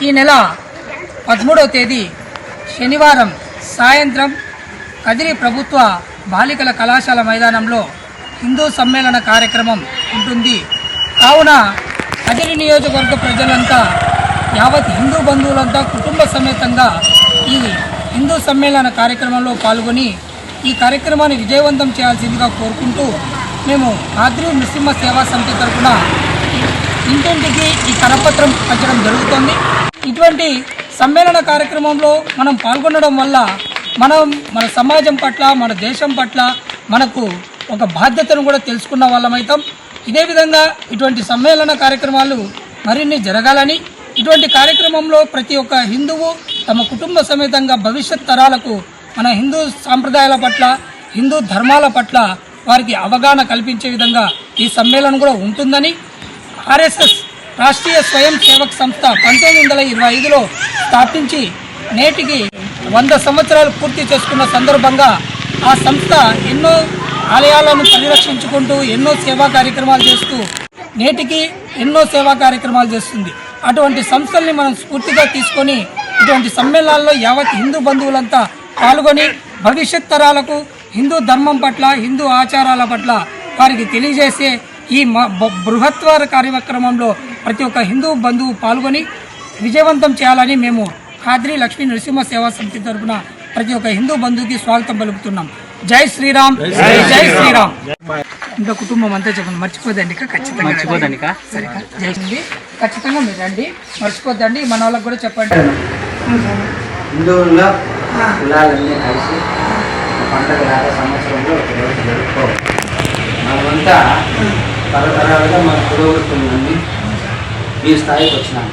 ఈ నెల 13వ తేదీ శనివారం సాయంత్రం కదిరి ప్రభుత్వ బాలికల కళాశాల మైదానంలో హిందూ సమ్మేళన కార్యక్రమం ఉంటుంది. కావున కదిరి నియోజకవర్గ ప్రజలంతా, యావత్ హిందూ బంధువులంతా కుటుంబ సమేతంగా ఈ హిందూ సమ్మేళన కార్యక్రమంలో పాల్గొని ఈ కార్యక్రమాన్ని విజయవంతం చేయాల్సిందిగా కోరుకుంటూ మేము ఖాద్రి నృసింహ సేవా సమితి తరఫున ఇంటింటికి ఈ కరపత్రం పంచడం జరుగుతుంది. ఇటువంటి సమ్మేళన కార్యక్రమంలో మనం పాల్గొనడం వల్ల మన సమాజం పట్ల, మన దేశం పట్ల మనకు ఒక బాధ్యతను కూడా తెలుసుకున్న వాళ్ళమవుతాం. ఇదే విధంగా ఇటువంటి సమ్మేళన కార్యక్రమాలు మరిన్ని జరగాలని, ఇటువంటి కార్యక్రమంలో ప్రతి ఒక్క హిందువు తమ కుటుంబ సమేతంగా భవిష్యత్ తరాలకు మన హిందూ సాంప్రదాయాల పట్ల, హిందూ ధర్మాల పట్ల వారికి అవగాహన కల్పించే విధంగా ఈ సమ్మేళనం కూడా ఉంటుందని ఆర్ఎస్ఎస్ రాష్ట్రీయ స్వయం సేవక్ సంస్థ 1925లో స్థాపించి నేటికి 100 సంవత్సరాలు పూర్తి చేసుకున్న సందర్భంగా ఆ సంస్థ ఎన్నో ఆలయాలను పరిరక్షించుకుంటూ ఎన్నో సేవా కార్యక్రమాలు చేస్తూ నేటికి ఎన్నో సేవా కార్యక్రమాలు చేస్తుంది. అటువంటి సంస్థల్ని మనం స్ఫూర్తిగా తీసుకొని ఇటువంటి సమ్మేళనాల్లో యావత్ హిందూ బంధువులంతా పాల్గొని భవిష్యత్ తరాలకు హిందూ ధర్మం పట్ల, హిందూ ఆచారాల పట్ల వారికి తెలియజేసే ఈ బృహత్వర కార్యక్రమంలో ప్రతి ఒక్క హిందూ బంధువు పాల్గొని విజయవంతం చేయాలని మేము ఖాద్రి లక్ష్మీ నరసింహ సేవా సమితి తరఫున ప్రతి ఒక్క హిందూ బంధువుకి స్వాగతం పలుకుతున్నాం. జై శ్రీరామ్, జై శ్రీరామ్. ఇంకా కుటుంబం అంతా చెప్పండి, మర్చిపోదండి, ఖచ్చితంగా మర్చిపోదండి. సరే, జై హిందీ, ఖచ్చితంగా మీరు రండి, మర్చిపోద్దండి. మన వాళ్ళకి కూడా చెప్పండి. హిందువుల్లో కులాలన్నీ కలిసి పండుగ లాగా సంవత్సరంలో జరుపుకోవాలి. మనమంతా తరతరాలుగా మన పురోగతి నుండి ఈ స్థాయికి వచ్చినాము.